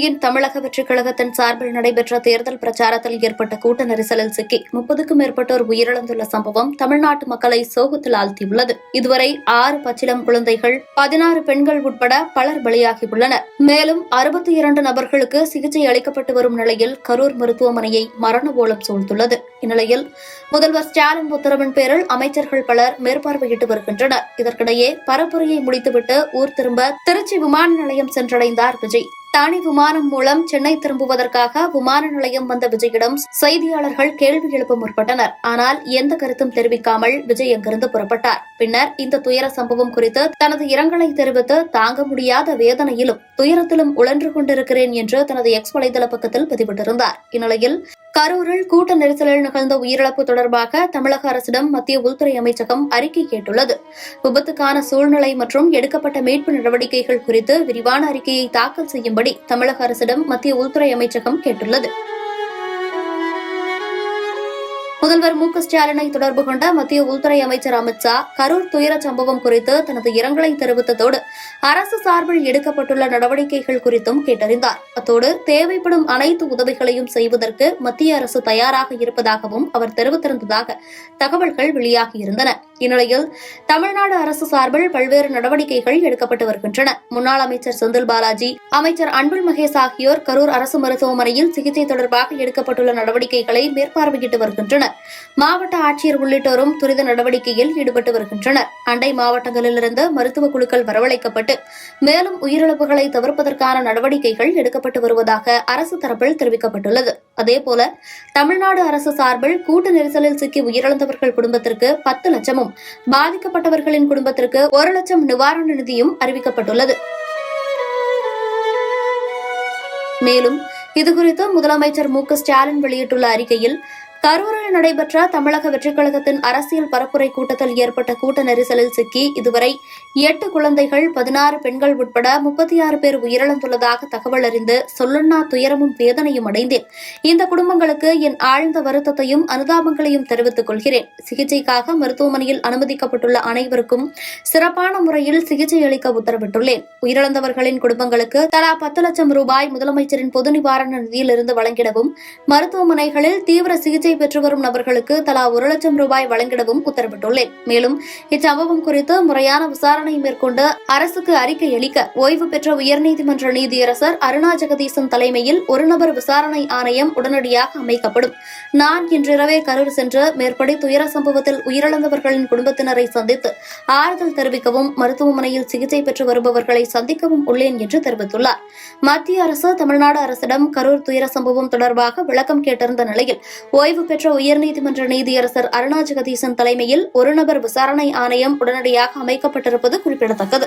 கட்சியின் தமிழக வெற்றிக் கழகத்தின் சார்பில் நடைபெற்ற தேர்தல் பிரச்சாரத்தில் ஏற்பட்ட கூட்ட நெரிசலில் சிக்கி 30க்கும் மேற்பட்டோர் உயிரிழந்துள்ள சம்பவம் தமிழ்நாட்டு மக்களை சோகத்தில் ஆழ்த்தியுள்ளது. இதுவரை 6 பச்சிளம் குழந்தைகள், 16 பெண்கள் உட்பட பலர் பலியாகியுள்ளனர். மேலும் 62 நபர்களுக்கு சிகிச்சை அளிக்கப்பட்டு வரும் நிலையில் கரூர் மருத்துவமனையை மரண ஓலம் சூழ்ந்துள்ளது. இந்நிலையில் முதல்வர் ஸ்டாலின் உத்தரவின் பேரில் அமைச்சர்கள் பலர் மேற்பார்வையிட்டு வருகின்றனர். இதற்கிடையே பரப்புரையை முடித்துவிட்டு ஊர் திரும்ப திருச்சி விமான நிலையம் சென்றடைந்தார் விஜய். தனி விமானம் மூலம் சென்னை திரும்புவதற்காக விமான நிலையம் வந்த விஜயிடம் செய்தியாளர்கள் கேள்வி எழுப்ப முற்பட்டனர். ஆனால் எந்த கருத்தும் தெரிவிக்காமல் விஜய் அங்கிருந்து புறப்பட்டார். பின்னர் இந்த துயர சம்பவம் குறித்து தனது இரங்கலை தெரிவித்து தாங்க முடியாத வேதனையிலும் துயரத்திலும் உழன்று கொண்டிருக்கிறேன் என்று தனது எக்ஸ் வலைதள பக்கத்தில் பதிவிட்டிருந்தார். இந்நிலையில் கரூரில் கூட்ட நெரிசலில் நிகழ்ந்த உயிரிழப்பு தொடர்பாக தமிழக அரசிடம் மத்திய உள்துறை அமைச்சகம் அறிக்கை கேட்டுள்ளது. விபத்துக்கான சூழ்நிலை மற்றும் எடுக்கப்பட்ட மீட்பு நடவடிக்கைகள் குறித்து விரிவான அறிக்கையை தாக்கல் செய்யும்படி தமிழக அரசிடம் மத்திய உள்துறை அமைச்சகம் கேட்டுள்ளது. முதல்வர் ஸ்டாலினை தொடர்பு கொண்ட மத்திய உள்துறை அமைச்சர் அமித் ஷா கரூர் துயர சம்பவம் குறித்து தனது இரங்கலை தெரிவித்ததோடு அரசு சார்பில் எடுக்கப்பட்டுள்ள நடவடிக்கைகள் குறித்தும் கேட்டறிந்தார். அத்தோடு தேவைப்படும் அனைத்து உதவிகளையும் செய்வதற்கு மத்திய அரசு தயாராக இருப்பதாகவும் அவர் தெரிவித்திருந்ததாக தகவல்கள் வெளியாகியிருந்தன. இந்நிலையில் தமிழ்நாடு அரசு சார்பில் பல்வேறு நடவடிக்கைகள் எடுக்கப்பட்டு வருகின்றன. முன்னாள் அமைச்சர் செந்தில் பாலாஜி, அமைச்சர் அன்பில் மகேஷ் ஆகியோர் கரூர் அரசு மருத்துவமனையில் சிகிச்சை தொடர்பாக எடுக்கப்பட்டுள்ள நடவடிக்கைகளை மேற்பார்வையிட்டு வருகின்றனர். மாவட்ட ஆட்சியர் உள்ளிட்டோரும் துரித நடவடிக்கையில் ஈடுபட்டு வருகின்றனர். அண்டை மாவட்டங்களிலிருந்து மருத்துவ குழுக்கள் வரவழைக்கப்பட்டு மேலும் உயிரிழப்புகளை தவிர்ப்பதற்கான நடவடிக்கைகள் எடுக்கப்பட்டு வருவதாக அரசு தரப்பில் தெரிவிக்கப்பட்டுள்ளது. அதேபோல தமிழ்நாடு அரசு சார்பில் கூட்ட நெரிசலில் சிக்கி உயிரிழந்தவர்கள் குடும்பத்திற்கு 10 லட்சமும், பாதிக்கப்பட்டவர்களின் குடும்பத்திற்கு 1 லட்சம் நிவாரண நிதியும் அறிவிக்கப்பட்டுள்ளது. மேலும் இதுகுறித்து முதலமைச்சர் ஸ்டாலின் வெளியிட்டுள்ள அறிக்கையில், கரூரில் நடைபெற்ற தமிழக வெற்றிக் கழகத்தின் அரசியல் பரப்புரை கூட்டத்தில் ஏற்பட்ட கூட்ட நெரிசலில் சிக்கி இதுவரை 8 குழந்தைகள், 16 பெண்கள் உட்பட 36 பேர் உயிரிழந்துள்ளதாக தகவல் அறிந்து சொல்லொன்னா துயரமும் வேதனையும் அடைந்தேன். இந்த குடும்பங்களுக்கு என் ஆழ்ந்த வருத்தத்தையும் அனுதாபங்களையும் தெரிவித்துக் கொள்கிறேன். சிகிச்சைக்காக மருத்துவமனையில் அனுமதிக்கப்பட்டுள்ள அனைவருக்கும் சிறப்பான முறையில் சிகிச்சை அளிக்க உத்தரவிட்டுள்ளேன். உயிரிழந்தவர்களின் குடும்பங்களுக்கு தலா 10 லட்சம் ரூபாய் முதலமைச்சரின் பொது நிவாரண நிதியிலிருந்து வழங்கிடவும், மருத்துவமனைகளில் தீவிர சிகிச்சை பெற்று வரும் நபர்களுக்கு தலா 1 லட்சம் ரூபாய் வழங்கிடவும் உத்தரவிட்டுள்ளேன். மேலும் இச்சம்பவம் குறித்து முறையான விசாரணை மேற்கொண்டு அரசுக்கு அறிக்கை அளிக்க ஓய்வு பெற்ற உயர்நீதிமன்ற நீதியரசர் அருணா ஜெகதீசன் தலைமையில் ஒரு நபர் விசாரணை ஆணையம் உடனடியாக அமைக்கப்படும். நான் இன்றிரவே கரூர் சென்று மேற்படி துயர சம்பவத்தில் உயிரிழந்தவர்களின் குடும்பத்தினரை சந்தித்து ஆறுதல் தெரிவிக்கவும், மருத்துவமனையில் சிகிச்சை பெற்று வருபவர்களை சந்திக்கவும் உள்ளேன் என்று தெரிவித்துள்ளார். மத்திய அரசு தமிழ்நாடு அரசிடம் கரூர் துயர சம்பவம் தொடர்பாக விளக்கம் கேட்டிருந்த நிலையில் ஓய்வு பெற்ற உயர்நீதிமன்ற நீதியரசர் அருணா ஜெகதீசன் தலைமையில் ஒரு நபர் விசாரணை ஆணையம் உடனடியாக அமைக்கப்பட்டிருப்பது குறிப்பிடத்தக்கது.